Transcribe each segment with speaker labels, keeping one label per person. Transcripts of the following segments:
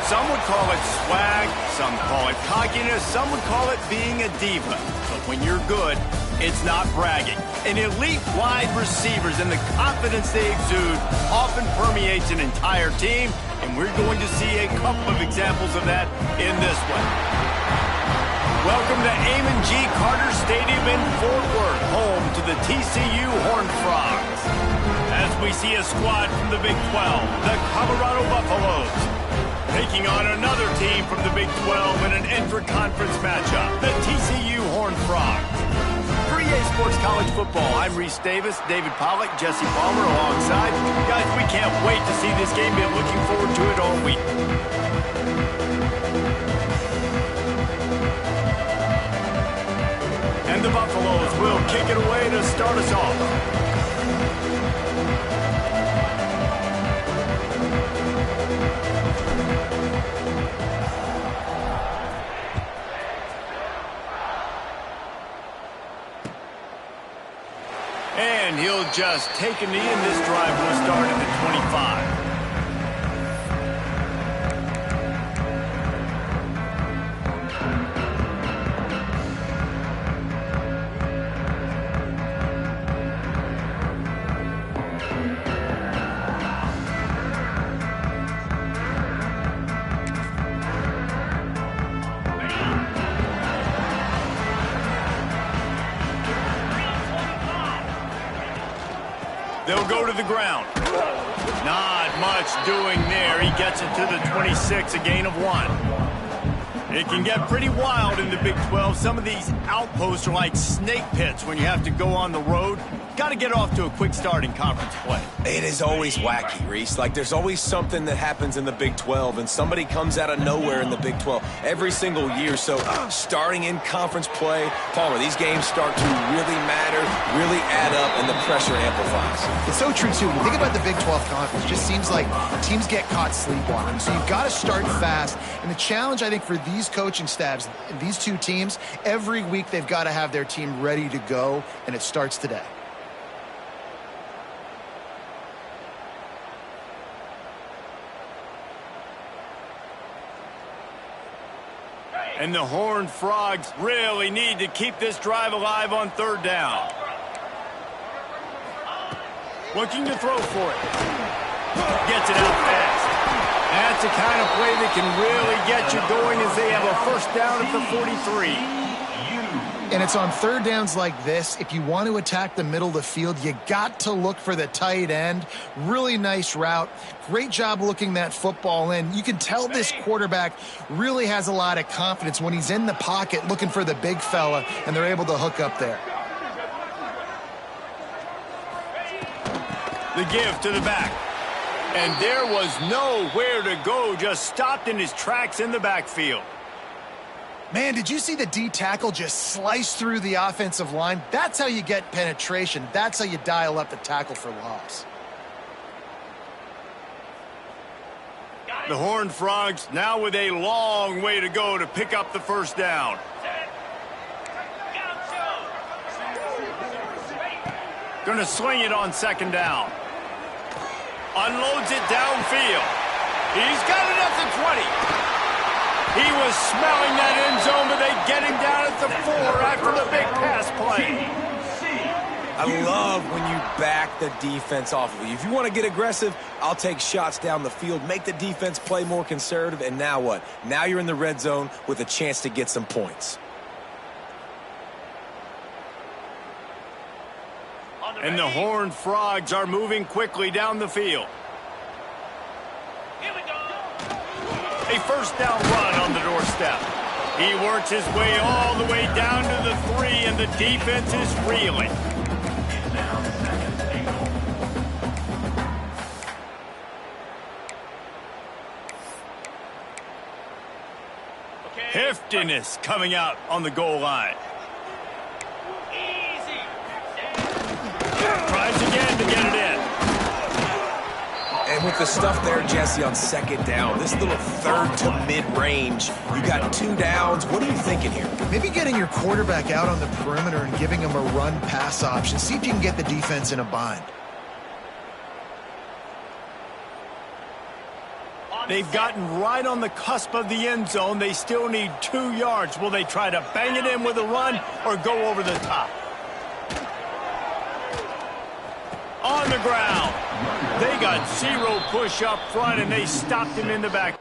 Speaker 1: Some would call it swag, some call it cockiness, some would call it being a diva. But when you're good, it's not bragging. An elite wide receivers and the confidence they exude often permeates an entire team, and we're going to see a couple of examples of that in this one. Welcome to Amon G. Carter Stadium in Fort Worth, home to the TCU Horned Frogs. As we see a squad from the Big 12, the Colorado Buffaloes, taking on another team from the Big 12 in an intra-conference matchup, the TCU Horned Frogs. For EA Sports College Football, I'm Reese Davis, David Pollack, Jesse Palmer alongside. Guys, we can't wait to see this game. Been looking forward to it all week. And the Buffaloes will kick it away to start us off. And he'll just take a knee, and this drive will start at the 25. They'll go to the ground. Not much doing there. He gets it to the 26, a gain of 1. It can get pretty wild in the Big 12. Some of these outposts are like snake pits when you have to go on the road. Got to get off to a quick start in conference play.
Speaker 2: It is always wacky, Reese. Like, there's always something that happens in the Big 12, and somebody comes out of nowhere in the Big 12 every single year. So, starting in conference play, Palmer, these games start to really matter, really add up, and the pressure amplifies.
Speaker 3: It's so true, too. When you think about the Big 12 conference, it just seems like teams get caught sleepwalking. So, you've got to start fast. And the challenge, I think, for these coaching staffs, these two teams, every week they've got to have their team ready to go, and it starts today.
Speaker 1: And the Horned Frogs really need to keep this drive alive on third down. Looking to throw for it. Gets it out fast. That's the kind of play that can really get you going as they have a first down at the 43.
Speaker 3: And it's on third downs like this. If you want to attack the middle of the field, you got to look for the tight end. Really nice route. Great job looking that football in. You can tell this quarterback really has a lot of confidence when he's in the pocket looking for the big fella, and they're able to hook up there.
Speaker 1: The give to the back. And there was nowhere to go, just stopped in his tracks in the backfield.
Speaker 3: Man, did you see the D tackle just slice through the offensive line? That's how you get penetration. That's how you dial up the tackle for loss.
Speaker 1: The Horned Frogs now with a long way to go to pick up the first down. Gonna sling it on second down. Unloads it downfield. He's got it at the 20. He was smelling that end zone, but they get him down at the 4 after the big pass play.
Speaker 2: I love when you back the defense off of you. If you want to get aggressive, I'll take shots down the field, make the defense play more conservative, and now what? Now you're in the red zone with a chance to get some points.
Speaker 1: And the Horned Frogs are moving quickly down the field. A first down run on the doorstep. He works his way all the way down to the 3, and the defense is reeling. Heftiness coming out on the goal line. Tries again to get it in.
Speaker 2: And with the stuff there, Jesse, on second down, this little third to mid-range, you got 2 downs. What are you thinking here?
Speaker 3: Maybe getting your quarterback out on the perimeter and giving him a run-pass option. See if you can get the defense in a bind.
Speaker 1: They've gotten right on the cusp of the end zone. They still need 2 yards. Will they try to bang it in with a run or go over the top? On the ground. They got 0 push up front, and they stopped him in the back.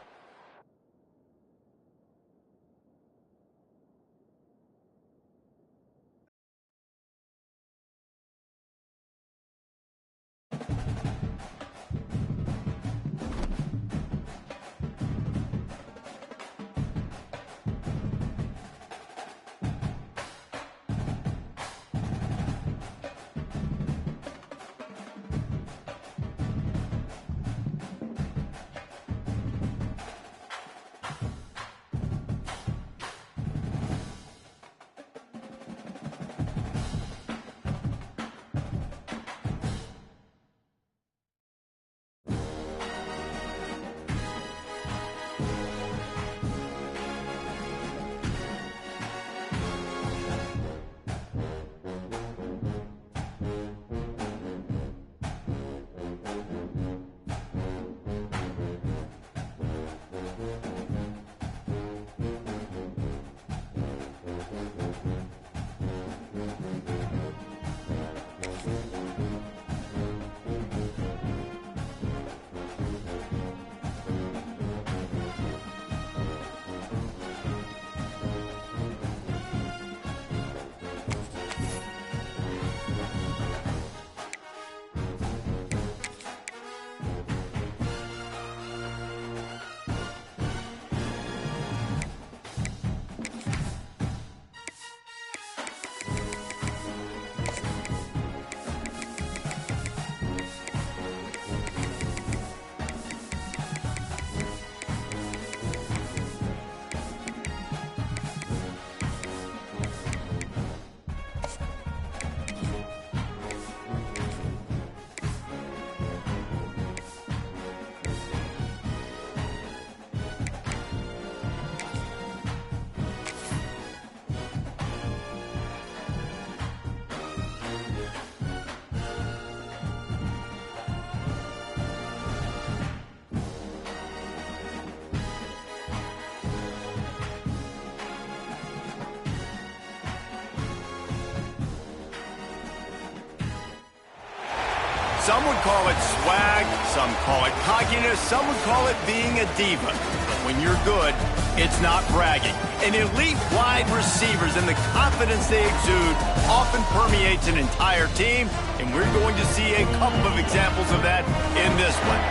Speaker 1: Some would call it swag, some call it cockiness, some would call it being a diva. But when you're good, it's not bragging. And elite wide receivers and the confidence they exude often permeates an entire team, and we're going to see a couple of examples of that in this one.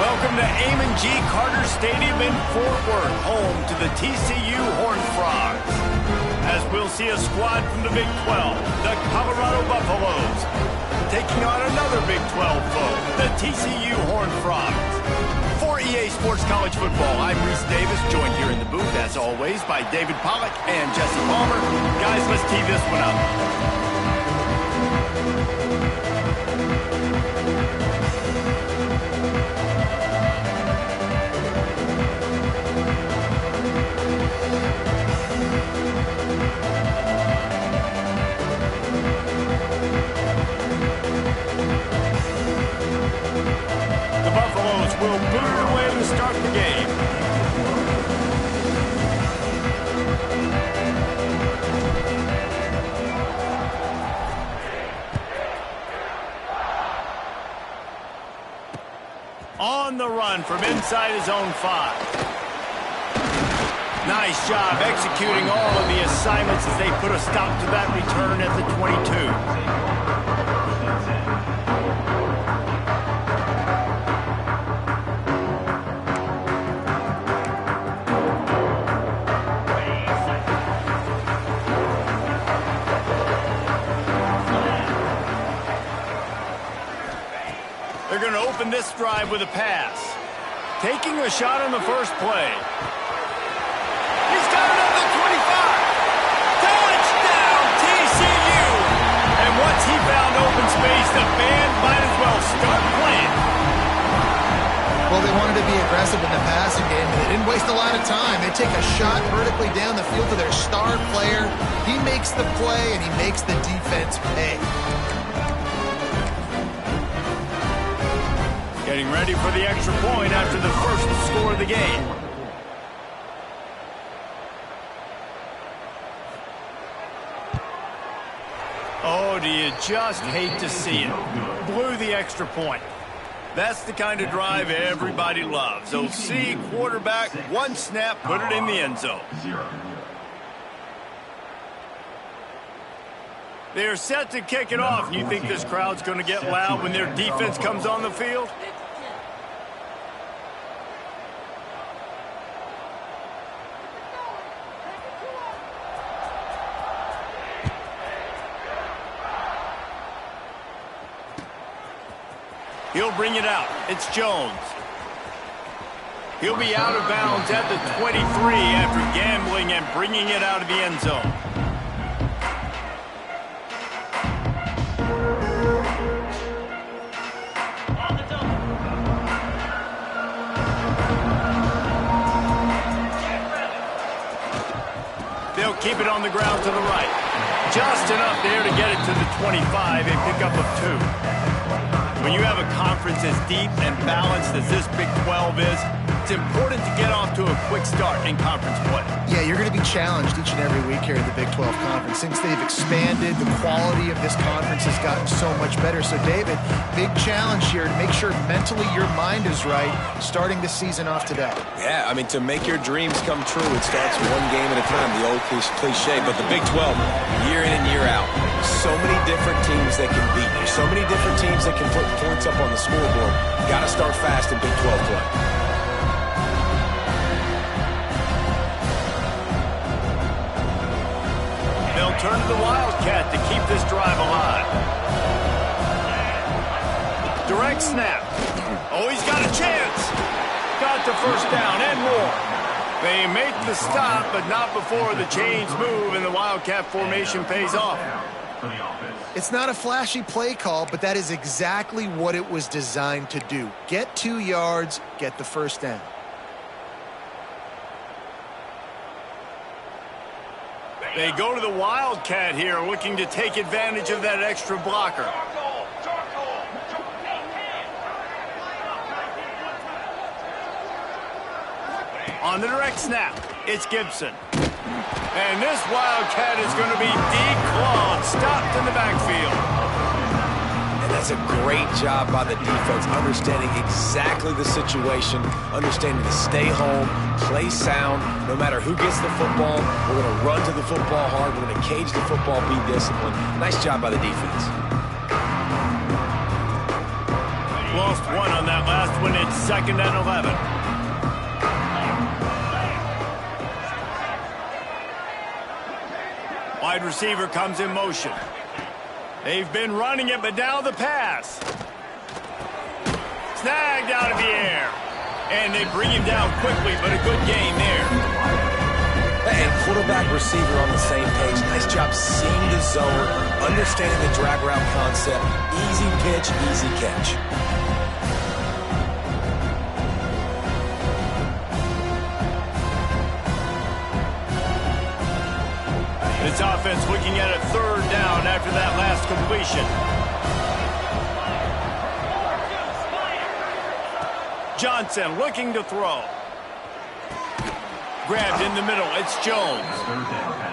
Speaker 1: Welcome to Amon G. Carter Stadium in Fort Worth, home to the TCU Horned Frogs. As we'll see a squad from the Big 12, the Colorado Buffaloes, taking on another Big 12 foe, the TCU Horned Frogs. For EA Sports College Football, I'm Reese Davis, joined here in the booth, as always, by David Pollack and Jesse Palmer. Guys, let's tee this one up. Will boot it away to start the game. On the run from inside his own 5. Nice job executing all of the assignments as they put a stop to that return at the 22. They're going to open this drive with a pass. Taking a shot on the first play. He's got it up to 25. Touchdown, TCU! And once he found open space, the band might as well start playing.
Speaker 3: Well, they wanted to be aggressive in the passing game, and they didn't waste a lot of time. They take a shot vertically down the field to their star player. He makes the play, and he makes the defense pay.
Speaker 1: Getting ready for the extra point after the first score of the game. Oh, do you just hate to see it? Blew the extra point. That's the kind of drive everybody loves. OC, quarterback, one snap, put it in the end zone. They're set to kick it off. You think this crowd's going to get loud when their defense comes on the field? He'll bring it out. It's Jones. He'll be out of bounds at the 23 after gambling and bringing it out of the end zone. They'll keep it on the ground to the right. Just enough there to get it to the 25, a pickup of 2. When you have a conference as deep and balanced as this Big 12 is, it's important to get off to a quick start in conference play.
Speaker 3: Yeah, you're going to be challenged each and every week here in the Big 12 Conference. Since they've expanded, the quality of this conference has gotten so much better. So, David, big challenge here to make sure mentally your mind is right starting this season off today.
Speaker 2: Yeah, I mean, to make your dreams come true, it starts one game at a time, the old cliche. But the Big 12, year in and year out, so many different teams that can beat you, so many different teams that can put points up on the scoreboard. You got to start fast in Big 12 play.
Speaker 1: They'll turn to the Wildcat to keep this drive alive. Direct snap. Oh, he's got a chance. Got the first down and more. They make the stop, but not before the chains move and the Wildcat formation pays off.
Speaker 3: It's not a flashy play call, but that is exactly what it was designed to do. Get 2 yards, get the first down.
Speaker 1: They go to the Wildcat here, looking to take advantage of that extra blocker. On the direct snap, it's Gibson. And this Wildcat is going to be declawed, stopped in the backfield.
Speaker 2: And that's a great job by the defense, understanding exactly the situation, understanding to stay home, play sound. No matter who gets the football, we're going to run to the football hard. We're going to cage the football, be disciplined. Nice job by the defense.
Speaker 1: Lost one on that last one. It's 2nd and 11. Wide receiver comes in motion. They've been running it, but now the pass. Snagged out of the air. And they bring him down quickly, but a good gain there.
Speaker 2: And quarterback receiver on the same page. Nice job seeing the zone, understanding the drag route concept. Easy pitch, easy catch.
Speaker 1: This offense looking at a 3rd down after that last completion. Johnson looking to throw. Grabbed in the middle. It's Jones.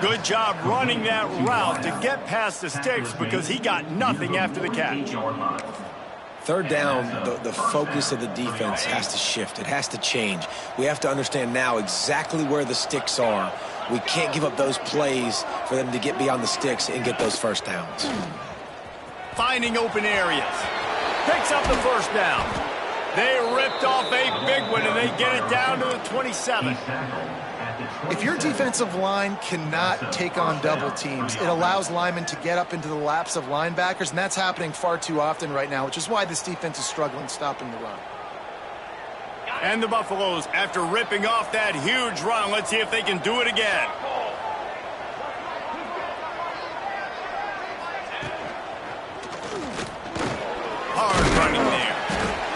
Speaker 1: Good job running that route to get past the sticks because he got nothing after the catch.
Speaker 2: 3rd down, the focus of the defense has to shift. It has to change. We have to understand now exactly where the sticks are. We can't give up those plays for them to get beyond the sticks and get those first downs.
Speaker 1: Finding open areas. Picks up the first down. They ripped off a big one, and they get it down to the 27.
Speaker 3: If your defensive line cannot take on double teams, it allows linemen to get up into the laps of linebackers, and that's happening far too often right now, which is why this defense is struggling stopping the run.
Speaker 1: And the Buffaloes, after ripping off that huge run, let's see if they can do it again. Hard running there.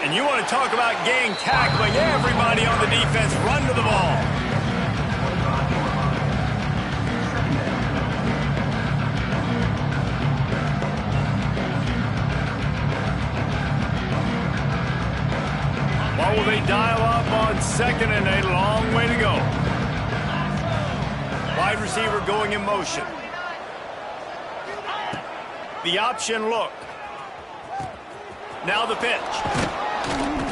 Speaker 1: And you want to talk about gang tackling. Everybody on the defense run to the ball. dial up on second and a long way to go. Wide receiver going in motion. The option look. Now the pitch.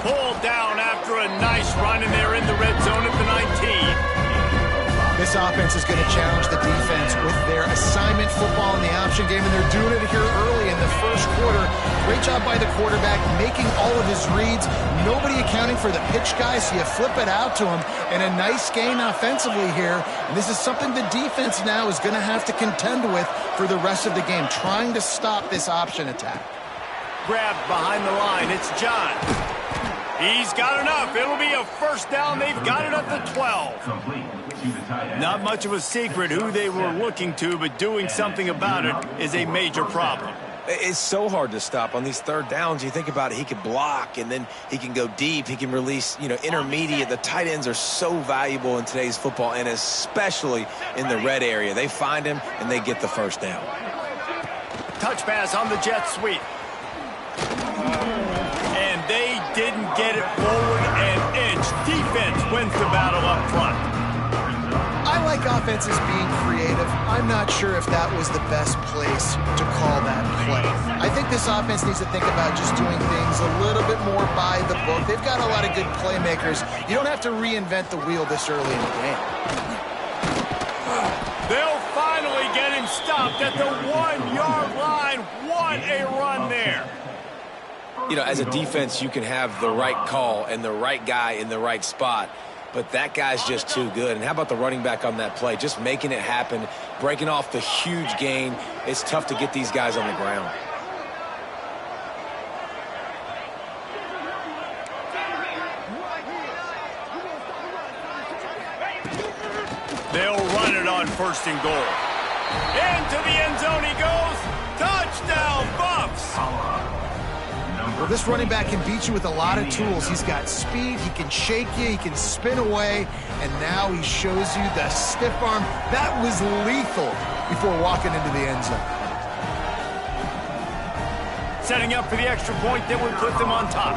Speaker 1: Pulled down after a nice run, and they're in the red zone at the 19.
Speaker 3: This offense is going to challenge the defense with their assignment football in the option game, and they're doing it here early in the first quarter. Great job by the quarterback, making all of his reads. Nobody accounting for the pitch guy, so you flip it out to him, and a nice gain offensively here. And this is something the defense now is going to have to contend with for the rest of the game, trying to stop this option attack.
Speaker 1: Grabbed behind the line. It's John. He's got enough. It'll be a first down. They've got it at the 12. Not much of a secret who they were looking to, but doing something about it is a major problem.
Speaker 2: It's so hard to stop on these third downs. You think about it, he can block, and then he can go deep. He can release, intermediate. The tight ends are so valuable in today's football, and especially in the red area. They find him, and they get the first down.
Speaker 1: Touch pass on the jet sweep. And they didn't get it forward an inch. Defense wins the battle up front.
Speaker 3: I like offenses being creative. I'm not sure if that was the best place to call that play. I think this offense needs to think about just doing things a little bit more by the book. They've got a lot of good playmakers. You don't have to reinvent the wheel this early in the game.
Speaker 1: They'll finally get him stopped at the 1-yard line. What a run there.
Speaker 2: As a defense, you can have the right call and the right guy in the right spot, but that guy's just too good. And how about the running back on that play? Just making it happen, breaking off the huge gain. It's tough to get these guys on the ground.
Speaker 1: They'll run it on first and goal. Into the end zone he goes. Touchdown, Buffs!
Speaker 3: Well, this running back can beat you with a lot of tools. He's got speed, he can shake you, he can spin away, and now he shows you the stiff arm. That was lethal before walking into the end zone.
Speaker 1: Setting up for the extra point that would put them on top.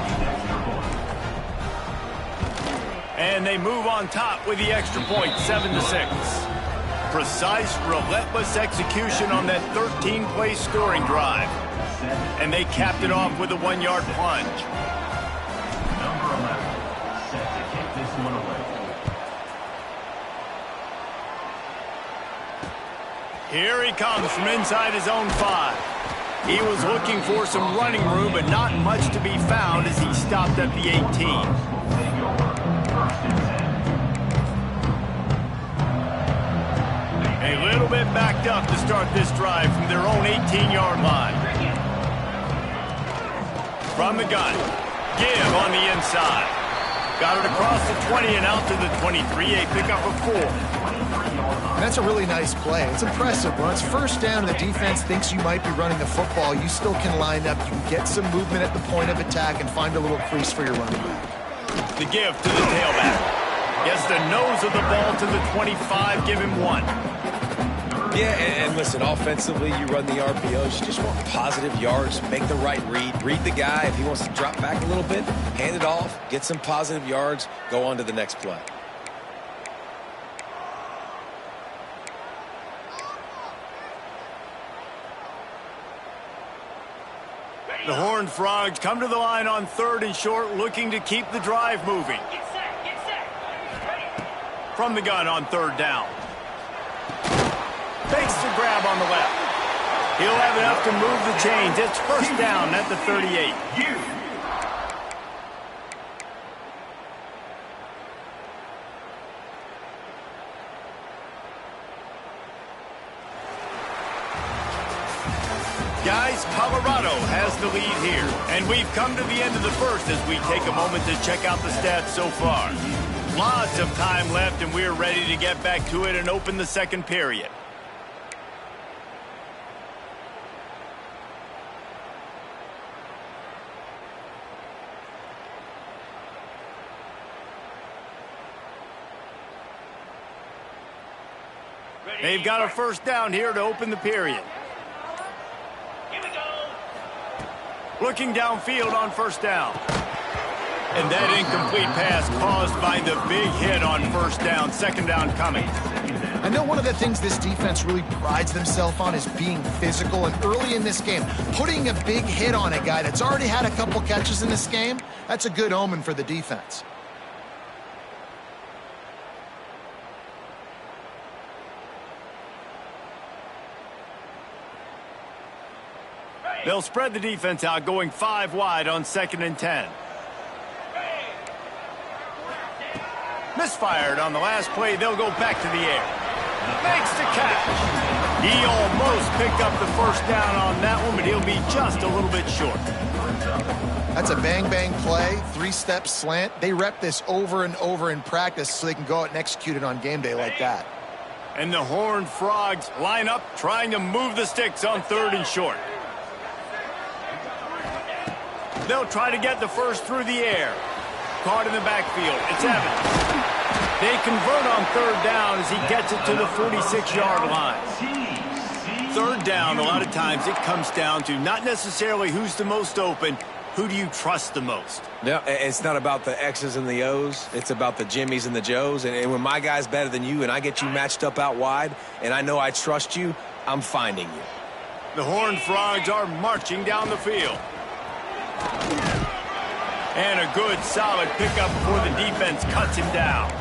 Speaker 1: And they move on top with the extra point, 7-6. Precise, relentless execution on that 13-play scoring drive. And they capped it off with a 1-yard plunge.
Speaker 4: Number 11, set to kick this one away.
Speaker 1: Here he comes from inside his own 5. He was looking for some running room, but not much to be found as he stopped at the 18. A little bit backed up to start this drive from their own 18-yard line. From the gun, give on the inside. Got it across the 20 and out to the 23, a pickup of 4.
Speaker 3: And that's a really nice play. It's impressive. When it's first down and the defense thinks you might be running the football, you still can line up. You can get some movement at the point of attack and find a little crease for your running back.
Speaker 1: The give to the tailback. Gets the nose of the ball to the 25, give him 1.
Speaker 2: Yeah, and listen, offensively, you run the RPOs. You just want positive yards, make the right read the guy. If he wants to drop back a little bit, hand it off, get some positive yards, go on to the next play.
Speaker 1: The Horned Frogs come to the line on 3rd and short, looking to keep the drive moving. From the gun on 3rd down. Fakes the grab on the left. He'll have enough to move the chains. It's first down at the 38. Guys, Colorado has the lead here. And we've come to the end of the first as we take a moment to check out the stats so far. Lots of time left, and we're ready to get back to it and open the second period. They've got a first down here to open the period. Here we go. Looking downfield on first down. And that incomplete pass caused by the big hit on first down, second down coming.
Speaker 3: I know one of the things this defense really prides themselves on is being physical, and early in this game, putting a big hit on a guy that's already had a couple catches in this game, that's a good omen for the defense.
Speaker 1: They'll spread the defense out, going 5 wide on 2nd and 10. Misfired on the last play. They'll go back to the air. Makes the catch. He almost picked up the first down on that one, but he'll be just a little bit short.
Speaker 3: That's a bang-bang play, 3-step slant. They rep this over and over in practice so they can go out and execute it on game day like that.
Speaker 1: And the Horned Frogs line up, trying to move the sticks on 3rd and short. They'll try to get the first through the air. Caught in the backfield. It's Evans. They convert on 3rd down as he gets it to the 46-yard line. 3rd down, a lot of times it comes down to not necessarily who's the most open, who do you trust the most?
Speaker 2: No, it's not about the X's and the O's. It's about the Jimmies and the Joes. And when my guy's better than you and I get you matched up out wide and I know I trust you, I'm finding you.
Speaker 1: The Horned Frogs are marching down the field. And a good, solid pickup before the defense cuts him down.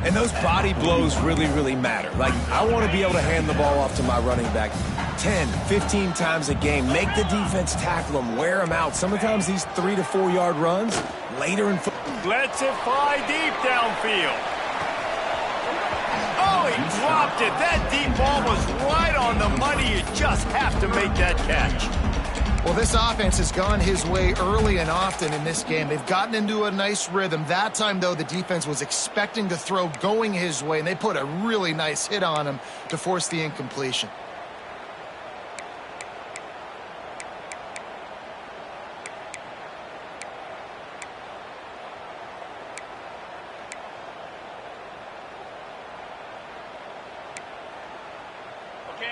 Speaker 2: And those body blows really, really matter. Like, I want to be able to hand the ball off to my running back 10, 15 times a game. Make the defense tackle him, wear him out. Sometimes these 3 to 4 yard runs later in football.
Speaker 1: Lets it fly deep downfield. Oh, he dropped it. That deep ball was right on the money. You just have to make that catch.
Speaker 3: Well, this offense has gone his way early and often in this game. They've gotten into a nice rhythm. That time, though, the defense was expecting to throw going his way, and they put a really nice hit on him to force the incompletion.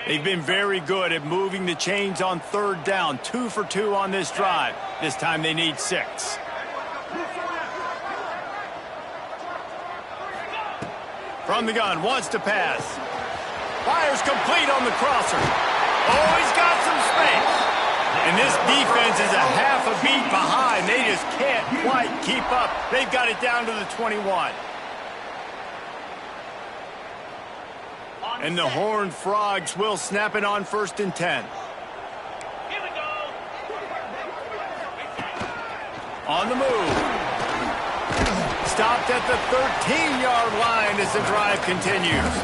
Speaker 1: They've been very good at moving the chains on 3rd down. 2 for 2 on this drive. This time they need 6. From the gun, wants to pass. Fires complete on the crosser. Oh, he's got some space. And this defense is a half a beat behind. They just can't quite keep up. They've got it down to the 21. And the Horned Frogs will snap it on 1st and 10. Here we go. On the move. Stopped at the 13-yard line as the drive continues.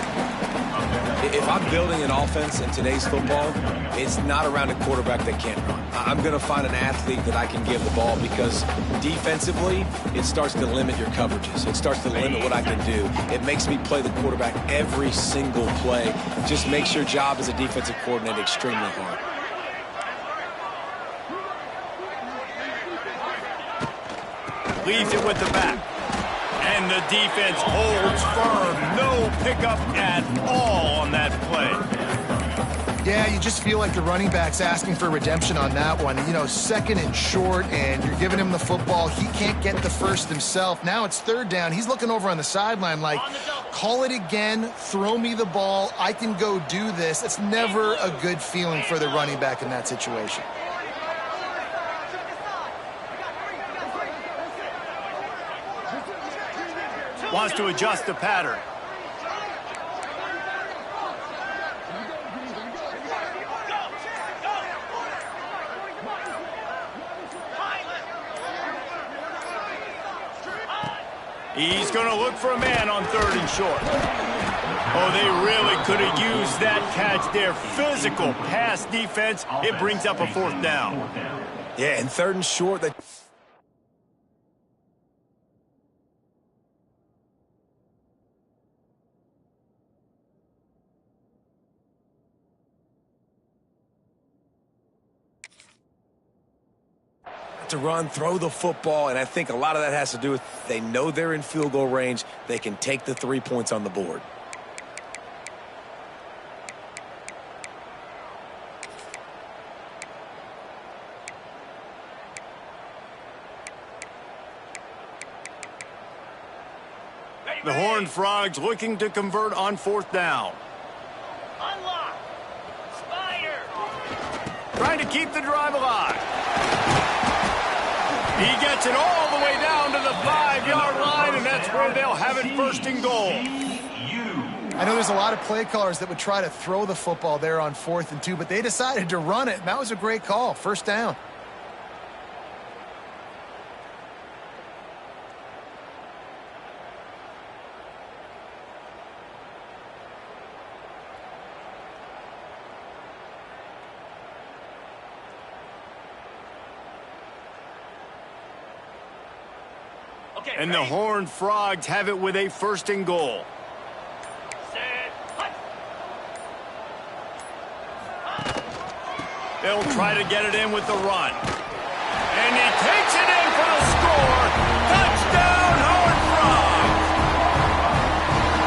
Speaker 2: If I'm building an offense in today's football, it's not around a quarterback that can't run. I'm going to find an athlete that I can give the ball because defensively, it starts to limit your coverages. It starts to limit what I can do. It makes me play the quarterback every single play. Just makes your job as a defensive coordinator extremely hard.
Speaker 1: Leaves it with the back. And the defense holds firm. No pickup at all on that play.
Speaker 3: Yeah, you just feel like the running back's asking for redemption on that one. You know, 2nd and short, and you're giving him the football. He can't get the first himself. Now it's 3rd down. He's looking over on the sideline like, call it again, throw me the ball, I can go do this. It's never a good feeling for the running back in that situation.
Speaker 1: Wants to adjust the pattern. He's going to look for a man on 3rd and short. Oh, they really could have used that catch there. Physical pass defense. It brings up a 4th down.
Speaker 2: Yeah, and 3rd and short, that to run, throw the football, and I think a lot of that has to do with they know they're in field goal range. They can take the 3 points on the board.
Speaker 1: The Horned Frogs looking to convert on 4th down.
Speaker 5: Unlock. Spider.
Speaker 1: Trying to keep the drive alive. He gets it all the way down to the 5-yard line, and that's where they'll have it 1st and goal.
Speaker 3: I know there's a lot of play callers that would try to throw the football there on 4th and 2, but they decided to run it, and that was a great call. 1st down.
Speaker 1: And the Horned Frogs have it with a 1st and goal.
Speaker 5: Set. Hut.
Speaker 1: They'll try to get it in with the run. And he takes it in for the score. Touchdown, Horned Frogs!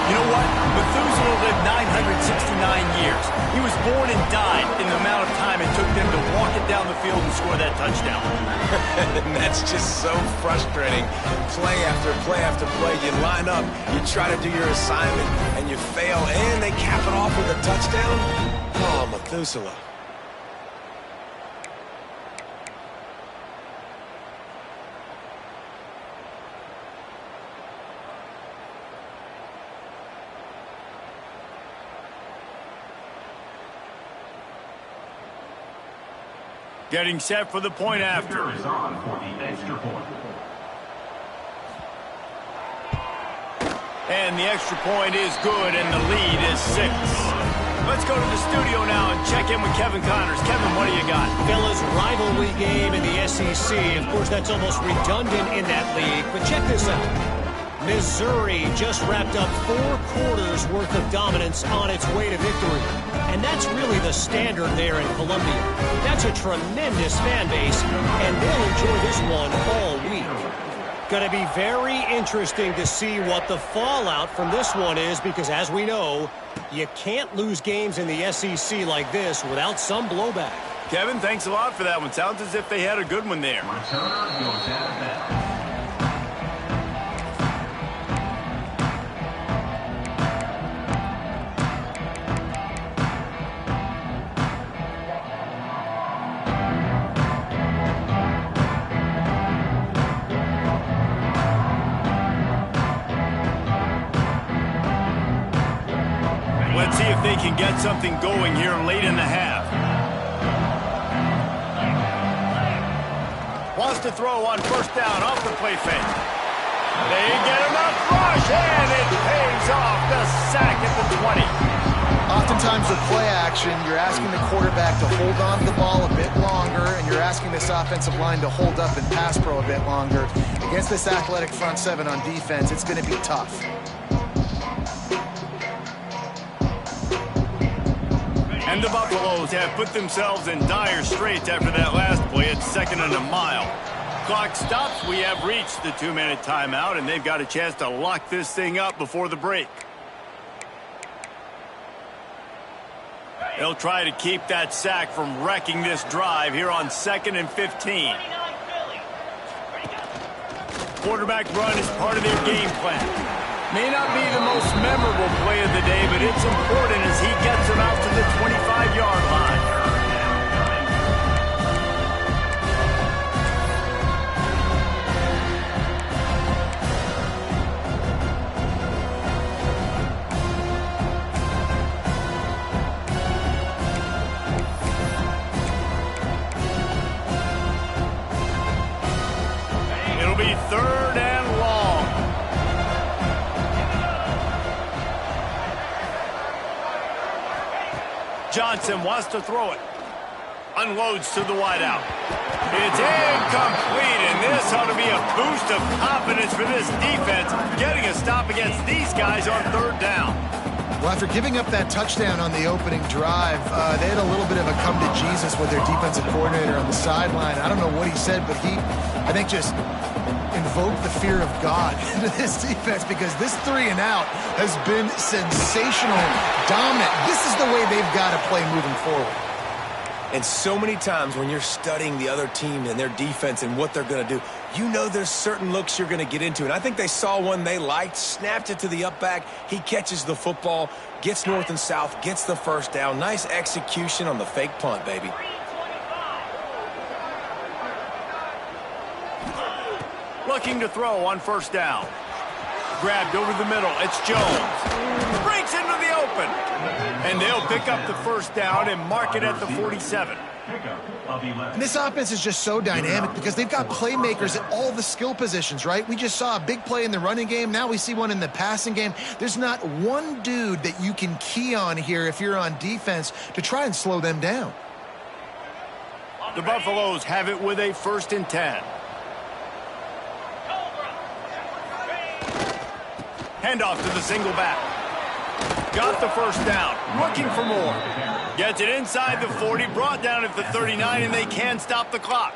Speaker 1: You know what? Methuselah lived 969 years. He was born and died in the amount of time it took them to walk it down the field and score that touchdown.
Speaker 2: And that's just so frustrating. Play after play after play. You line up, you try to do your assignment, and you fail, and they cap it off with a touchdown? Oh, Methuselah.
Speaker 1: Getting set for the point after.
Speaker 4: Is on for the extra point.
Speaker 1: And the extra point is good, and the lead is 6. Let's go to the studio now and check in with Kevin Connors. Kevin, what do you got?
Speaker 6: Fellas, rivalry game in the SEC. Of course, that's almost redundant in that league. But check this out. Missouri just wrapped up 4 quarters worth of dominance on its way to victory. And that's really the standard there in Columbia. That's a tremendous fan base, and they'll enjoy this one all week. Going to be very interesting to see what the fallout from this one is, because as we know, you can't lose games in the SEC like this without some blowback.
Speaker 1: Kevin, thanks a lot for that one. Sounds as if they had a good one there.
Speaker 4: Returner goes out of bounds.
Speaker 1: Let's see if they can get something going here late in the half. Wants to throw on 1st down off the play fake. They get enough rush, and it pays off. The sack at the 20.
Speaker 3: Oftentimes with play action, you're asking the quarterback to hold on to the ball a bit longer, and you're asking this offensive line to hold up and pass pro a bit longer. Against this athletic front 7 on defense, it's going to be tough.
Speaker 1: And the Buffaloes have put themselves in dire straits after that last play. It's 2nd and a mile. Clock stops. We have reached the 2-minute timeout, and they've got a chance to lock this thing up before the break. They'll try to keep that sack from wrecking this drive here on 2nd and 15. Quarterback run is part of their game plan. May not be the most memorable play of the day, but it's important as he gets them out to the 25-yard line. It'll be 3rd and long. Johnson wants to throw it. Unloads to the wideout. It's incomplete, and this ought to be a boost of confidence for this defense, getting a stop against these guys on 3rd down.
Speaker 3: Well, after giving up that touchdown on the opening drive, they had a little bit of a come to Jesus with their defensive coordinator on the sideline. I don't know what he said, but he, I think, just invoked the fear of God into this defense, because this 3 and out has been sensational, dominant. This is the way they've got to play moving forward.
Speaker 2: And so many times when you're studying the other team and their defense and what they're going to do, you know there's certain looks you're going to get into. And I think they saw one they liked, snapped it to the up back. He catches the football, gets north and south, gets the first down. Nice execution on the fake punt, baby.
Speaker 1: Looking to throw on first down. Grabbed over the middle. It's Jones. Breaks into the open. And they'll pick up the first down and mark it at the 47.
Speaker 3: And this offense is just so dynamic because they've got playmakers at all the skill positions, right? We just saw a big play in the running game. Now we see one in the passing game. There's not one dude that you can key on here if you're on defense to try and slow them down.
Speaker 1: The Buffaloes have it with a 1st and 10. Handoff to the single back. Got the first down. Looking for more. Gets it inside the 40. Brought down at the 39, and they can stop the clock.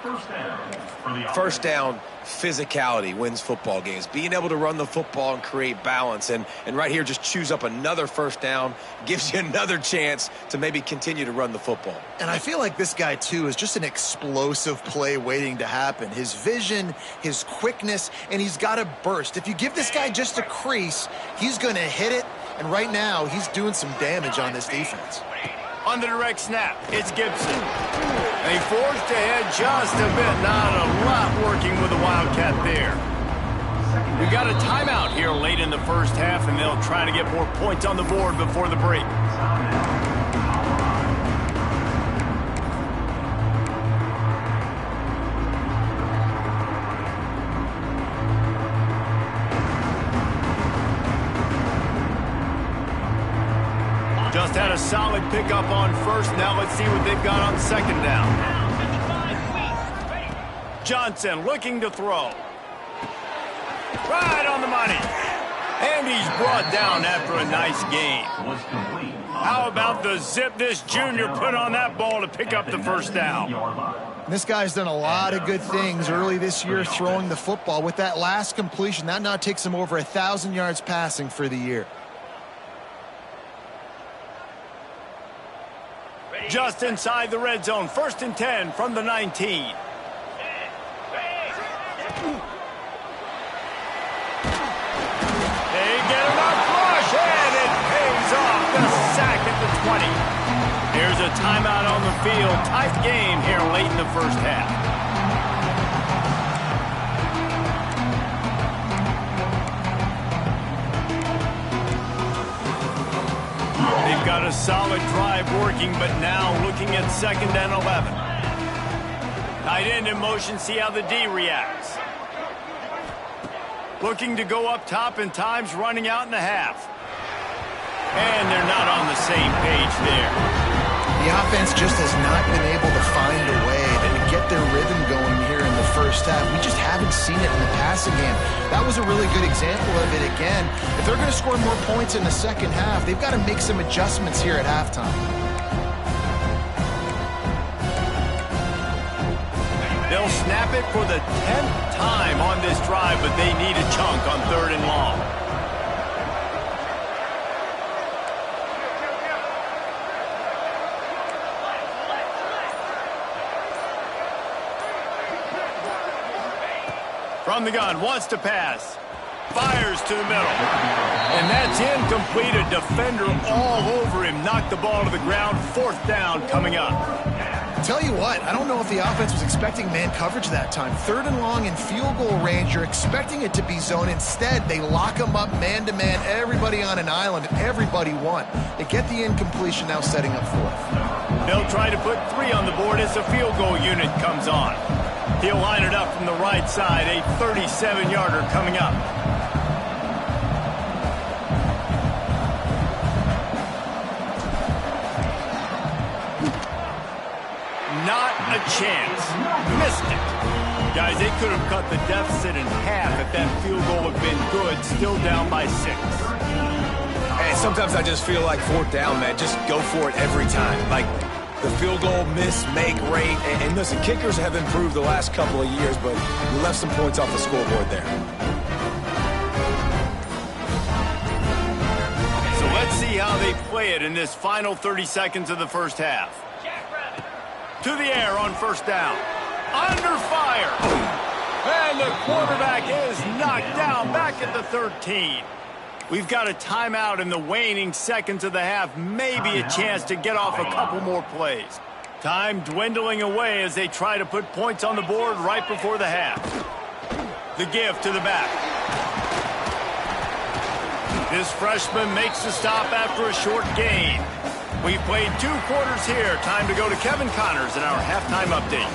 Speaker 2: First down, physicality wins football games. Being able to run the football and create balance. And right here, just choose up another first down. Gives you another chance to maybe continue to run the football.
Speaker 3: And I feel like this guy, too, is just an explosive play waiting to happen. His vision, his quickness, and he's got a burst. If you give this guy just a crease, he's going to hit it. And right now, he's doing some damage on this defense.
Speaker 1: On the direct snap, it's Gibson. They forced ahead just a bit. Not a lot working with the Wildcat there. We got a timeout here late in the first half, and they'll try to get more points on the board before the break. Just had a solid pickup on first. Now let's see what they've got on second down. Johnson looking to throw. Right on the money. And he's brought down after a nice gain. How about the zip this junior put on that ball to pick up the first down?
Speaker 3: This guy's done a lot of good things early this year throwing the football. With that last completion, that now takes him over 1,000 yards passing for the year.
Speaker 1: Just inside the red zone. 1st and 10 from the 19. They get enough rush, and it pays off. The sack at the 20. There's a timeout on the field. Tight game here late in the first half. They've got a solid drive working, but now looking at 2nd and 11. Tight end in motion, see how the D reacts. Looking to go up top, and time's running out in the half. And they're not on the same page there.
Speaker 3: The offense just has not been able to find a way to get their rhythm going here in the first half. We just haven't seen it in the passing game. That was a really good example of it again. If they're going to score more points in the second half, they've got to make some adjustments here at halftime.
Speaker 1: They'll snap it for the 10th time on this drive, but they need a chunk on 3rd and long. From the gun, wants to pass. Fires to the middle. And that's incomplete. A defender all over him. Knocked the ball to the ground. 4th down coming up.
Speaker 3: Tell you what, I don't know if the offense was expecting man coverage that time. 3rd and long in field goal range. You're expecting it to be zone. Instead, they lock them up man-to-man. Everybody on an island. Everybody won. They get the incompletion, now setting up 4th.
Speaker 1: They'll try to put 3 on the board as the field goal unit comes on. He'll line it up from the right side. A 37-yarder coming up. Not a chance. Missed it. Guys, they could have cut the deficit in half if that field goal had been good. Still down by 6.
Speaker 2: And sometimes I just feel like 4th down, man. Just go for it every time. Like the field goal miss, make rate. And listen, kickers have improved the last couple of years, but we left some points off the scoreboard there.
Speaker 1: So let's see how they play it in this final 30 seconds of the first half. to the air on first down. Under fire. And the quarterback is knocked down back at the 13. We've got a timeout in the waning seconds of the half. Maybe a chance to get off a couple more plays. Time dwindling away as they try to put points on the board right before the half. The give to the back. This freshman makes the stop after a short gain. We've played 2 quarters here. Time to go to Kevin Connors in our halftime update.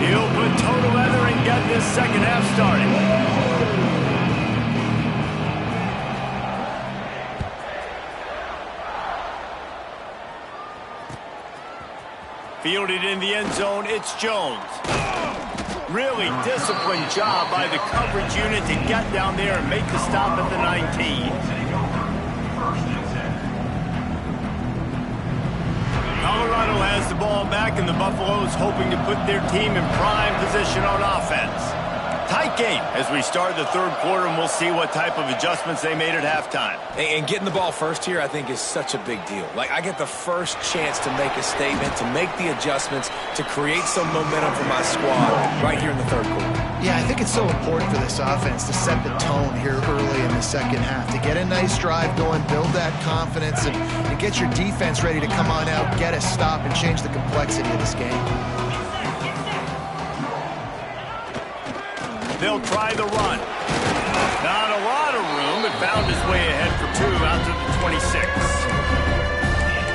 Speaker 1: He'll put total leather and get this second half started. Fielded in the end zone, it's Jones. Really disciplined job by the coverage unit to get down there and make the stop at the 19. Colorado has the ball back, and the Buffaloes hoping to put their team in prime position on offense. Tight game as we start the third quarter, and we'll see what type of adjustments they made at halftime.
Speaker 2: And getting the ball first here, I think, is such a big deal. Like, I get the first chance to make a statement, to make the adjustments, to create some momentum for my squad right here in the third quarter.
Speaker 3: Yeah, I think it's so important for this offense to set the tone here early in the second half, to get a nice drive going, build that confidence, and get your defense ready to come on out, get a stop, and change the complexity of this game.
Speaker 1: They'll try the run. Not a lot of room, but found his way ahead for 2 out to the 26.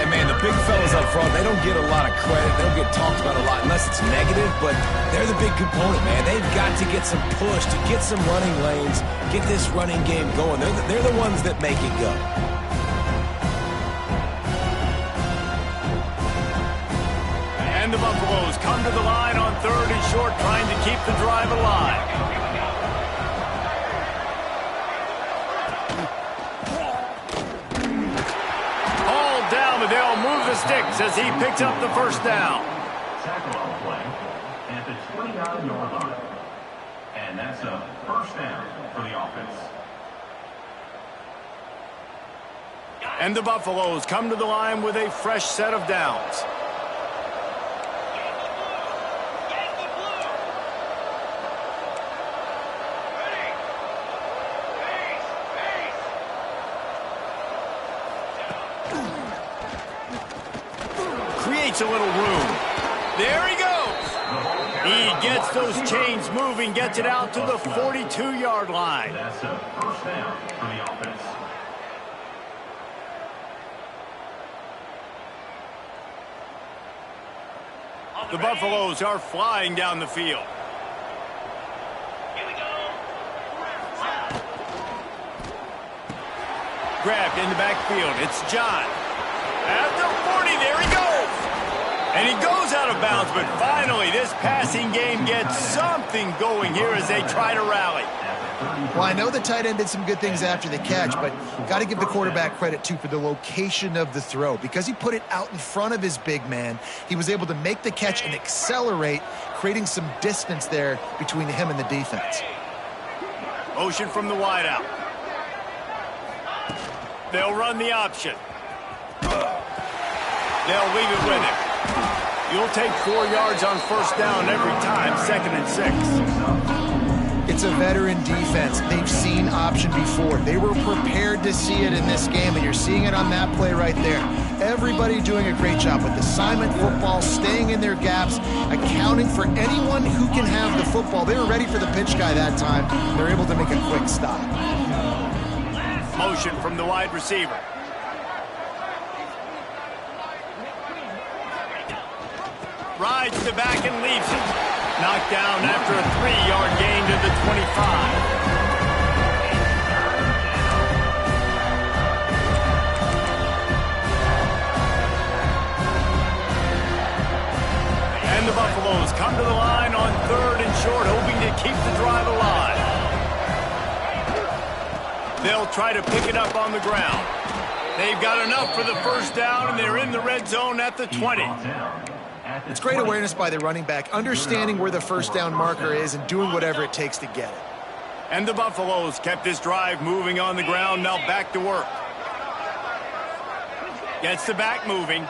Speaker 2: And, man, the big fellas up front, they don't get a lot of credit. They don't get talked about a lot unless it's negative, but they're the big component, man. They've got to get some push, to get some running lanes, get this running game going. They're the ones that make it go.
Speaker 1: And the Buffaloes come to the line on 3rd and short, trying to keep the drive alive. All down, but they'll move the sticks as he picks up the first down.
Speaker 4: Tackle on play at the 29-yard line. And that's a first down for the offense.
Speaker 1: And the Buffaloes come to the line with a fresh set of downs. A little room. There he goes. He gets those chains moving, gets it out to the 42-yard line.
Speaker 4: That's a first down for the offense.
Speaker 1: The Buffaloes are flying down the field.
Speaker 5: Here we go.
Speaker 1: Grabbed in the backfield. It's John. At the 40, there he goes. And he goes out of bounds, but finally this passing game gets something going here as they try to rally.
Speaker 3: Well, I know the tight end did some good things after the catch, but got to give the quarterback credit, too, for the location of the throw. Because he put it out in front of his big man, he was able to make the catch and accelerate, creating some distance there between him and the defense.
Speaker 1: Motion from the wideout. They'll run the option. They'll leave it with him. You'll take 4 yards on first down every time, 2nd and 6.
Speaker 3: It's a veteran defense. They've seen option before. They were prepared to see it in this game, and you're seeing it on that play right there. Everybody doing a great job with assignment football, staying in their gaps, accounting for anyone who can have the football. They were ready for the pitch guy that time. They're able to make a quick stop.
Speaker 1: Motion from the wide receiver. Rides the back and leaves it. Knocked down after a 3-yard gain to the 25. And the Buffaloes come to the line on 3rd and short, hoping to keep the drive alive. They'll try to pick it up on the ground. They've got enough for the first down, and they're in the red zone at the 20.
Speaker 3: It's great awareness by the running back, understanding where the first down marker is and doing whatever it takes to get it.
Speaker 1: And the Buffaloes kept this drive moving on the ground. Now back to work. Gets the back moving.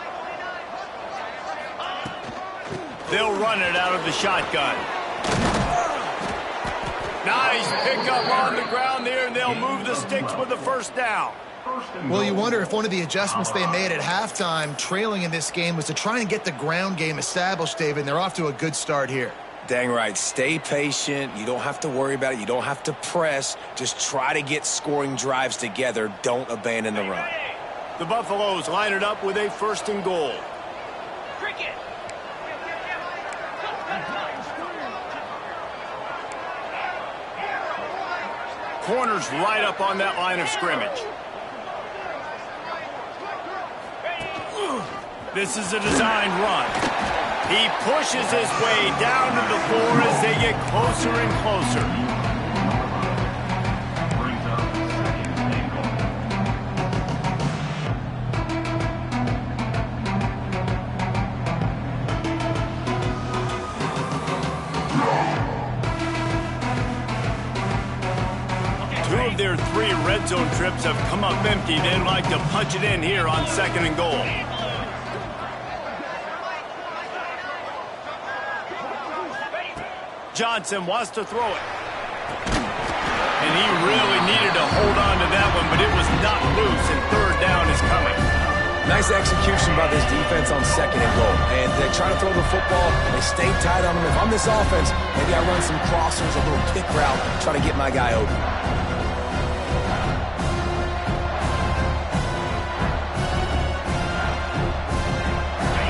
Speaker 1: They'll run it out of the shotgun. Nice pickup on the ground there, and they'll move the sticks with the first down.
Speaker 3: Well, you wonder if one of the adjustments they made at halftime, trailing in this game, was to try and get the ground game established, David, and they're off to a good start here.
Speaker 2: Dang right. Stay patient. You don't have to worry about it. You don't have to press. Just try to get scoring drives together. Don't abandon the run.
Speaker 1: The Buffaloes line it up with a 1st and goal.
Speaker 5: Cricket.
Speaker 1: Corners right up on that line of scrimmage. This is a designed run. He pushes his way down to the floor as they get closer and closer.
Speaker 4: Brings up 2nd and goal.
Speaker 1: Two of their 3 red zone trips have come up empty. They'd like to punch it in here on 2nd and goal. Johnson wants to throw it. And he really needed to hold on to that one, but it was not loose, and 3rd down is coming.
Speaker 2: Nice execution by this defense on 2nd and goal. And they try to throw the football. They stay tight on them. If I'm this offense, maybe I run some crossers, a little kick route, try to get my guy open.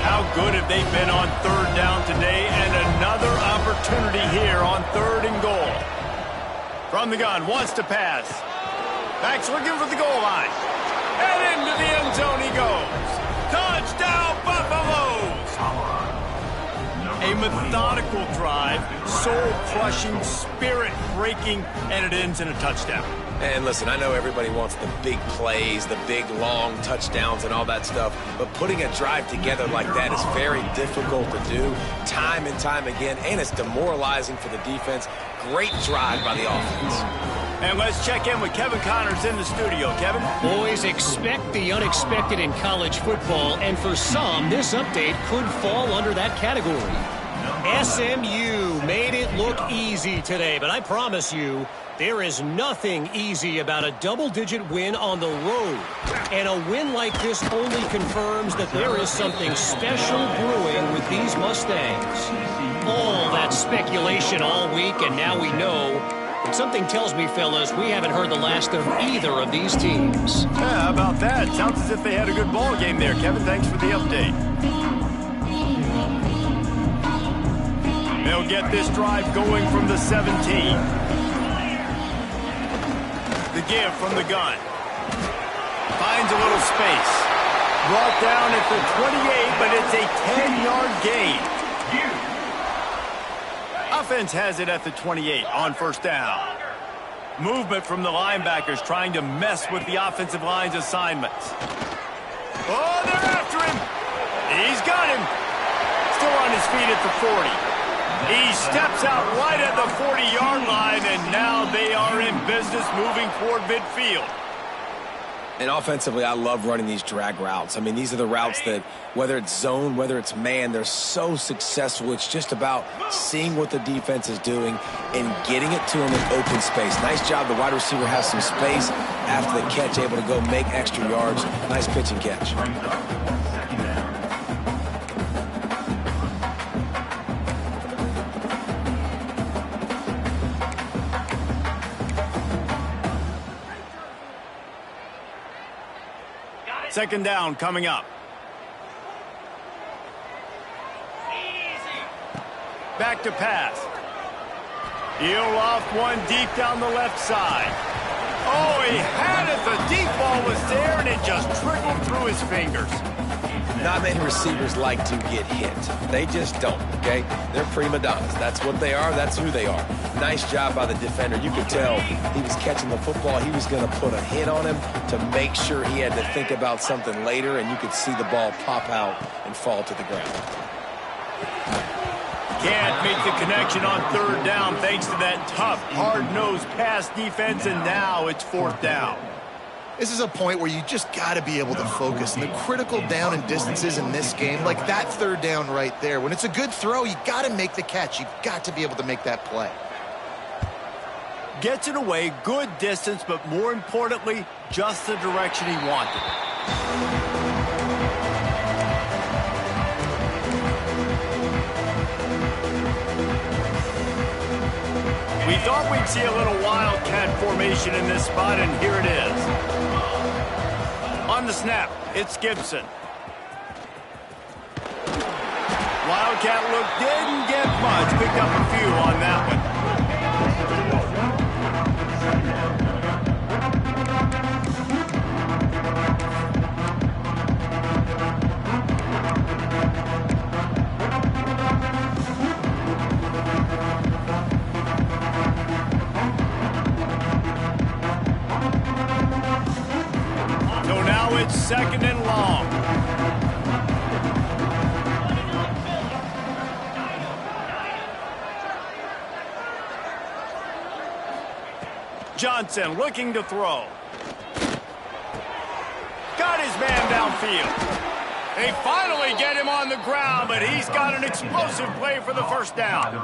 Speaker 1: How good have they been on 3rd down today? And another opportunity here on 3rd and goal. From the gun, wants to pass. Back's looking for the goal line. And into the end zone he goes. Touchdown, Buffaloes! A methodical drive, soul-crushing, spirit-breaking, and it ends in a touchdown.
Speaker 2: And listen, I know everybody wants the big plays, the big, long touchdowns and all that stuff, but putting a drive together like that is very difficult to do time and time again, and it's demoralizing for the defense. Great drive by the offense.
Speaker 1: And let's check in with Kevin Connors in the studio. Kevin?
Speaker 6: Boys, expect the unexpected in college football, and for some, this update could fall under that category. SMU made it look easy today, but I promise you, there is nothing easy about a double-digit win on the road. And a win like this only confirms that there is something special brewing with these Mustangs. All that speculation all week, and now we know. But something tells me, fellas, we haven't heard the last of either of these teams.
Speaker 1: Yeah, how about that? Sounds as if they had a good ball game there, Kevin. Thanks for the update. They'll get this drive going from the 17. The give from the gun. Finds a little space. Brought down at the 28, but it's a 10-yard gain. Offense has it at the 28 on 1st down. Movement from the linebackers trying to mess with the offensive line's assignments. Oh, they're after him. He's got him. Still on his feet at the 40. He steps out right at the 40-yard line, and now they are in business moving toward midfield.
Speaker 2: And offensively, I love running these drag routes. I mean, these are the routes that, whether it's zone, whether it's man, they're so successful. It's just about seeing what the defense is doing and getting it to them in open space. Nice job. The wide receiver has some space after the catch, able to go make extra yards. Nice pitch and catch.
Speaker 1: Second down coming up. Back to pass. He'll off one deep down the left side. Oh, he had it. The deep ball was there, and it just trickled through his fingers.
Speaker 2: Not many receivers like to get hit. They just don't, okay? They're prima donnas. That's what they are. That's who they are. Nice job by the defender. You could tell he was catching the football. He was going to put a hit on him to make sure he had to think about something later, and you could see the ball pop out and fall to the ground.
Speaker 1: can't make the connection on third down thanks to that tough, hard-nosed pass defense, and now it's fourth down.
Speaker 3: This is a point where you just got to be able to focus. And the critical down and distances in this game, like that third down right there, when it's a good throw, you got to make the catch. You've got to be able to make that play.
Speaker 1: Gets it away, good distance, but more importantly, just the direction he wanted. We thought we'd see a little wildcat formation in this spot, and here it is. On the snap, it's Gibson. Wildcat look didn't get much. Picked up a few on that one. So now it's second and long. Johnson looking to throw. Got his man downfield. They finally get him on the ground, but he's got an explosive play for the first down.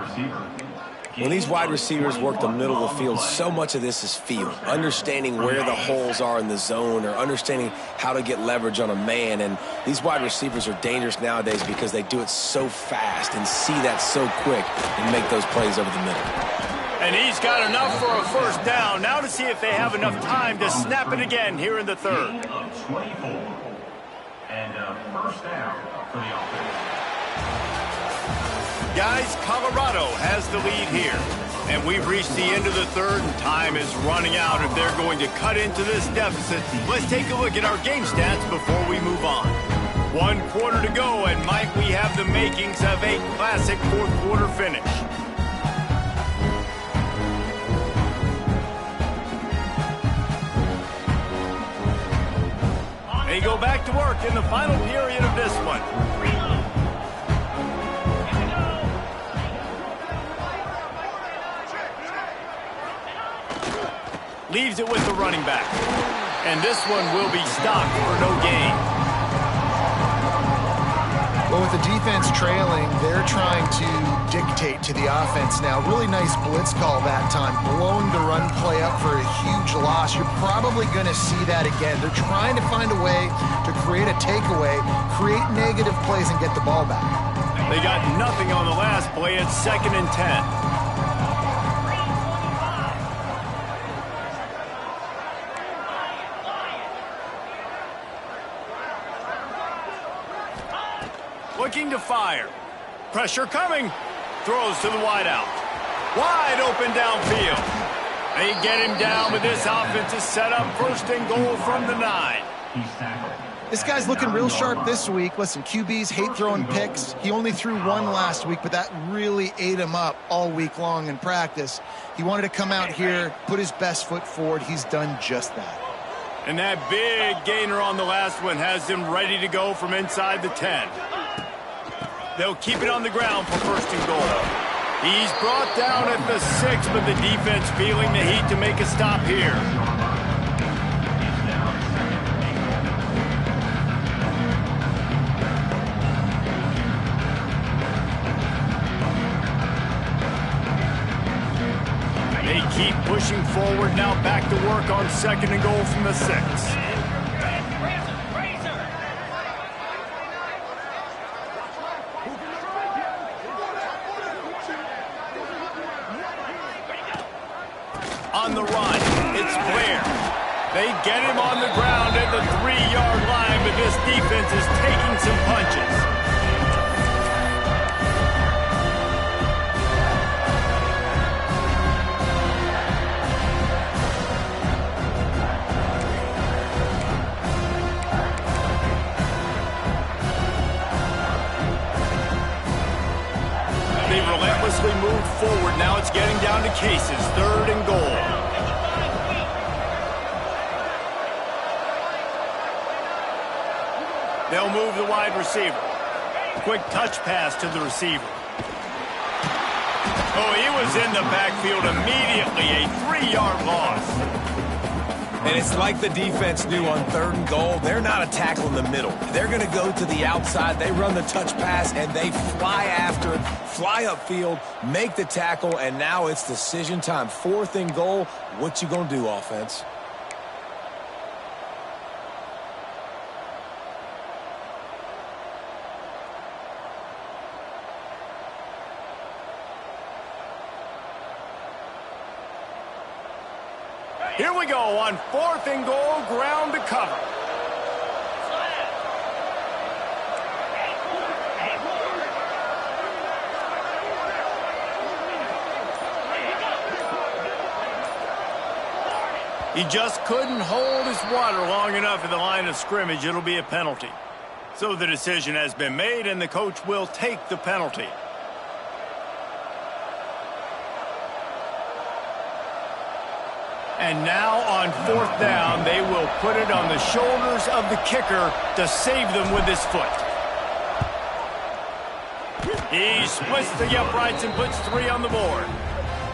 Speaker 2: When these wide receivers work the middle of the field, so much of this is feel. Understanding where the holes are in the zone or understanding how to get leverage on a man. And these wide receivers are dangerous nowadays because they do it so fast and see that so quick and make those plays over the middle.
Speaker 1: And he's got enough for a first down. Now to see if they have enough time to snap it again here in the third.
Speaker 4: And first down for the offense.
Speaker 1: Guys, Colorado has the lead here. And we've reached the end of the third, and time is running out if they're going to cut into this deficit. Let's take a look at our game stats before we move on. 1 quarter to go, and might we have the makings of a classic fourth quarter finish. They go back to work in the final period of this one. Leaves it with the running back. And this one will be stopped for no gain.
Speaker 3: Well, with the defense trailing, they're trying to dictate to the offense now. Really nice blitz call that time, blowing the run play up for a huge loss. You're probably going to see that again. They're trying to find a way to create a takeaway, create negative plays, and get the ball back.
Speaker 1: They got nothing on the last play. It's 2nd and 10. Looking to fire. Pressure coming. Throws to the wideout. Wide open downfield. They get him down, but this offense is set up 1st and goal from the 9.
Speaker 3: This guy's looking real sharp this week. Listen, QBs hate throwing picks. He only threw one last week, but that really ate him up all week long in practice. He wanted to come out here, put his best foot forward. He's done just that.
Speaker 1: And that big gainer on the last one has him ready to go from inside the 10. They'll keep it on the ground for 1st and goal. He's brought down at the 6, but the defense feeling the heat to make a stop here. They keep pushing forward, now back to work on 2nd and goal from the 6. On the run, it's Blair. They get him on the ground at the 3-yard line, but this defense is taking some punches. They relentlessly move forward. Now it's getting down to Cases, 3rd and goal. They'll move the wide receiver. Quick touch pass to the receiver. Oh, he was in the backfield immediately, a 3-yard loss.
Speaker 2: And it's like the defense knew on 3rd and goal, they're not a tackle in the middle. They're going to go to the outside. They run the touch pass, and they fly after it, fly upfield, make the tackle, and now it's decision time. 4th and goal. What you going to do, offense?
Speaker 1: Here we go on 4th and goal, ground to cover. He just couldn't hold his water long enough at the line of scrimmage. It'll be a penalty. So the decision has been made, and the coach will take the penalty. And now on 4th down, they will put it on the shoulders of the kicker to save them with his foot. He splits the uprights and puts 3 on the board.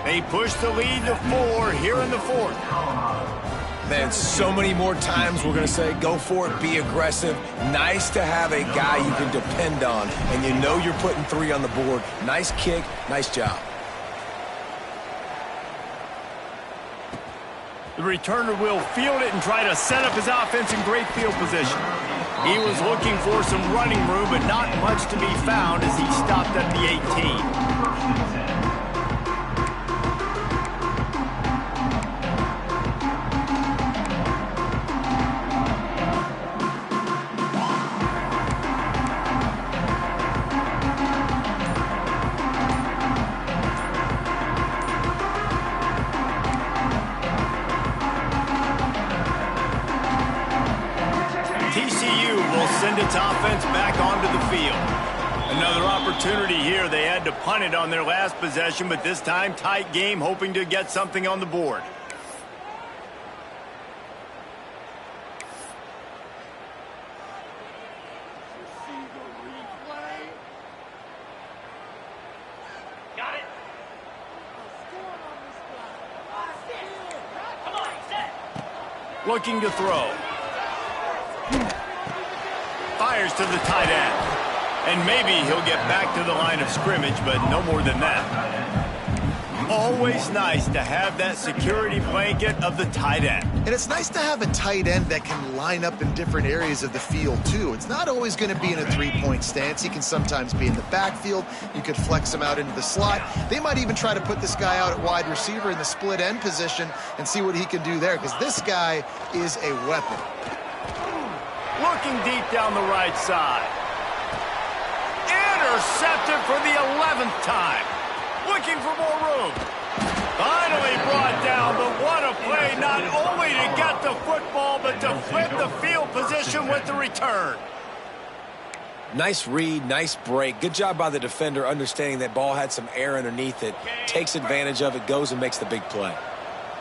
Speaker 1: They push the lead to 4 here in the 4th.
Speaker 2: Man, so many more times we're going to say, go for it, be aggressive. Nice to have a guy you can depend on, and you know you're putting 3 on the board. Nice kick, nice job.
Speaker 1: The returner will field it and try to set up his offense in great field position. He was looking for some running room, but not much to be found as he stopped at the 18. Send its offense back onto the field. Another opportunity here. They had to punt it on their last possession, but this time tight game, hoping to get something on the board.
Speaker 5: Got it. Come on, set.
Speaker 1: Looking to throw. Fires to the tight end. And maybe he'll get back to the line of scrimmage, but no more than that. Always nice to have that security blanket of the tight end.
Speaker 3: And it's nice to have a tight end that can line up in different areas of the field, too. It's not always going to be in a 3-point stance. He can sometimes be in the backfield. You could flex him out into the slot. They might even try to put this guy out at wide receiver in the split end position and see what he can do there, because this guy is a weapon.
Speaker 1: Looking deep down the right side. Intercepted for the 11th time. Looking for more room. Finally brought down, but what a play, not only to get the football, but to flip the field position with the return.
Speaker 2: Nice read, nice break. Good job by the defender understanding that ball had some air underneath it. Takes advantage of it, goes and makes the big play.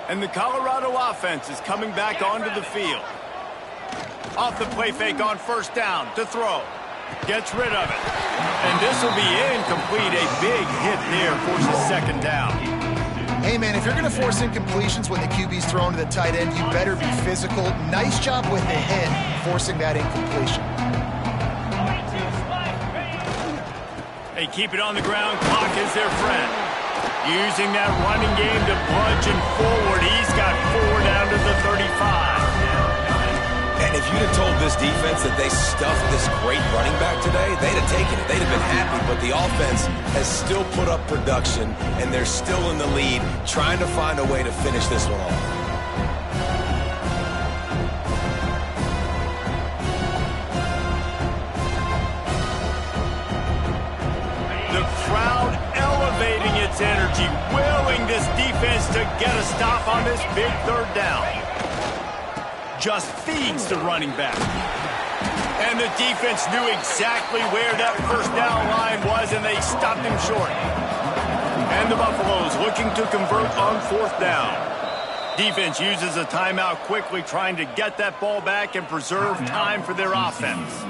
Speaker 1: And the Colorado offense is coming back onto the field. Off the play fake on 1st down to throw. Gets rid of it. And this will be incomplete. A big hit there, forces 2nd down.
Speaker 3: Hey, man, if you're going to force incompletions when the QB's thrown to the tight end, you better be physical. Nice job with the hit, forcing that incompletion.
Speaker 1: They keep it on the ground. Clock is their friend. Using that running game to bludgeon forward. He's got 4 down to the 35.
Speaker 2: And if you'd have told this defense that they stuffed this great running back today, they'd have taken it. They'd have been happy, but the offense has still put up production, and they're still in the lead, trying to find a way to finish this one off.
Speaker 1: The crowd elevating its energy, willing this defense to get a stop on this big 3rd down. Just feeds the running back. And the defense knew exactly where that 1st down line was, and they stopped him short. And the Buffaloes looking to convert on 4th down. Defense uses a timeout quickly, trying to get that ball back and preserve time for their offense.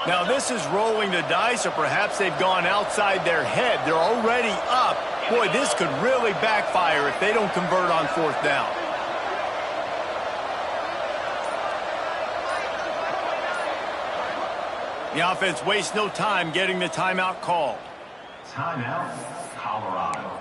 Speaker 1: Now this is rolling the dice, or perhaps they've gone outside their head. They're already up. Boy, this could really backfire if they don't convert on 4th down. The offense wastes no time getting the timeout called.
Speaker 4: Timeout, Colorado.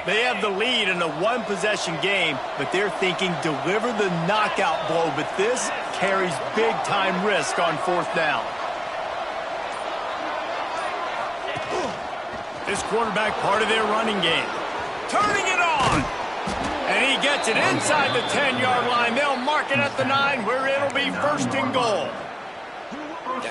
Speaker 1: They have the lead in a one-possession game, but they're thinking deliver the knockout blow. But this carries big-time risk on 4th down. This quarterback part of their running game. Turning it on! And he gets it inside the 10-yard line. They'll mark it at the 9, where it'll be 1st and goal.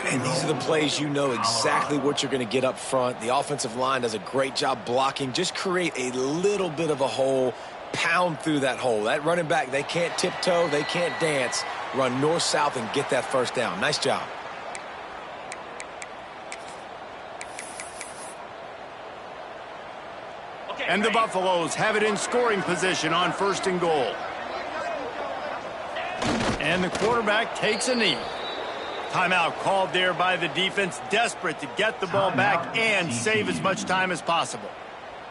Speaker 2: And these are the plays you know exactly what you're going to get up front. The offensive line does a great job blocking. Just create a little bit of a hole, pound through that hole. That running back, they can't tiptoe, they can't dance. Run north-south and get that 1st down. Nice job.
Speaker 1: And the Buffaloes have it in scoring position on 1st and goal. And the quarterback takes a knee. Timeout called there by the defense, desperate to get the ball back and save as much time as possible.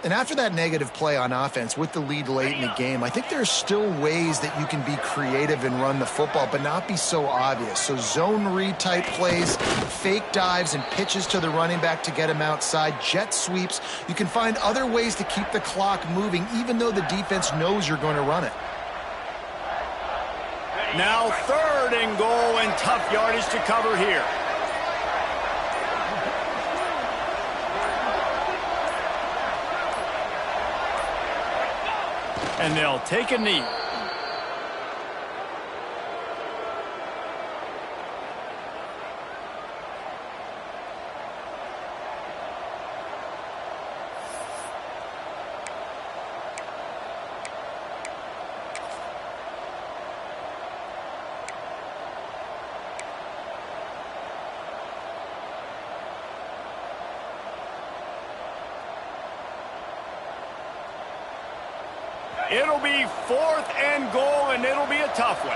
Speaker 3: And after that negative play on offense with the lead late in the game, I think there's still ways that you can be creative and run the football, but not be so obvious. So zone read type plays, fake dives and pitches to the running back to get him outside, jet sweeps. You can find other ways to keep the clock moving, even though the defense knows you're going to run it.
Speaker 1: Now 3rd and goal, and tough yardage to cover here. And they'll take a knee. It'll be 4th and goal, and it'll be a tough one.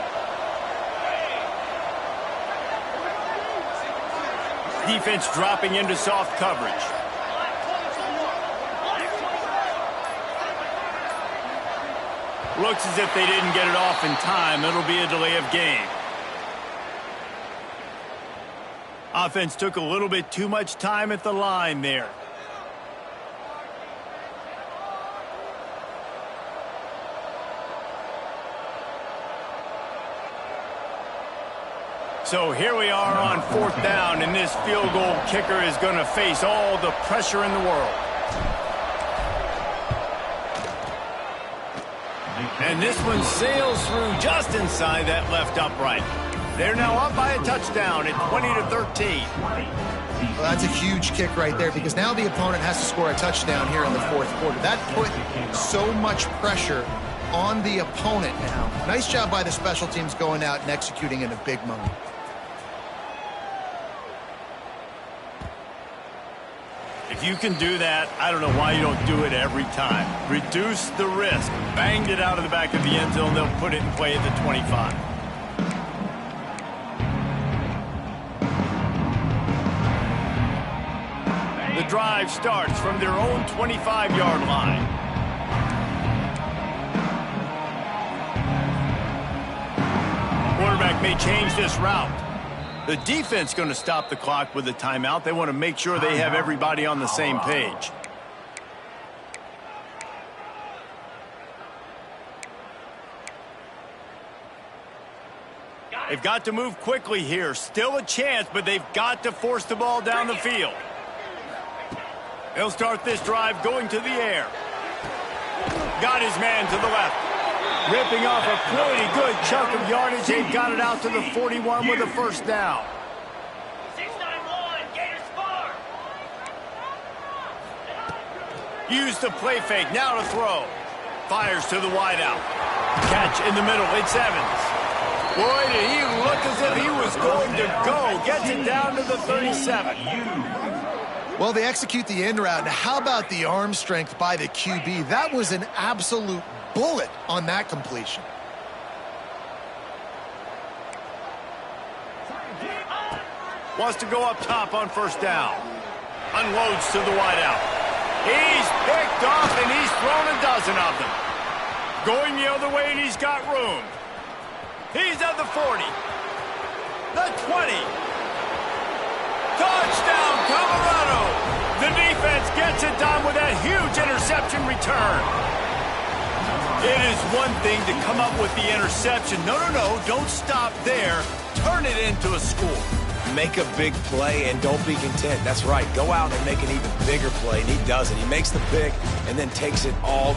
Speaker 1: Defense dropping into soft coverage. Looks as if they didn't get it off in time. It'll be a delay of game. Offense took a little bit too much time at the line there. So here we are on 4th down, and this field goal kicker is going to face all the pressure in the world. And this one sails through just inside that left upright. They're now up by a touchdown at 20-13.
Speaker 3: Well, that's a huge kick right there, because now the opponent has to score a touchdown here in the 4th quarter. That put so much pressure on the opponent now. Nice job by the special teams going out and executing in a big moment.
Speaker 1: If you can do that, I don't know why you don't do it every time. Reduce the risk. Banged it out of the back of the end zone. They'll put it in play at the 25. The drive starts from their own 25-yard line. Quarterback may change this route. The defense going to stop the clock with a timeout. They want to make sure they have everybody on the same page. They've got to move quickly here. Still a chance, but they've got to force the ball down the field. They'll start this drive going to the air. Got his man to the left. Ripping off a pretty good chunk of yardage. They've got it out to the 41 with a 1st down.
Speaker 5: 691, Gators score.
Speaker 1: Used the play fake. Now to throw. Fires to the wideout. Catch in the middle. It's Evans. Boy, did he look as if he was going to go. Gets it down to the 37.
Speaker 3: Well, they execute the in route. Now, how about the arm strength by the QB? That was an absolute bullet on that completion.
Speaker 1: Wants to go up top on first down. Unloads to the wideout. He's picked off, and he's thrown a dozen of them. Going the other way, and he's got room. He's at the 40. The 20. Touchdown, Colorado. The defense gets it done with that huge interception return. It is one thing to come up with the interception. No, don't stop there. Turn it into a score.
Speaker 2: Make a big play and don't be content. That's right. Go out and make an even bigger play, and he does it. He makes the pick and then takes it all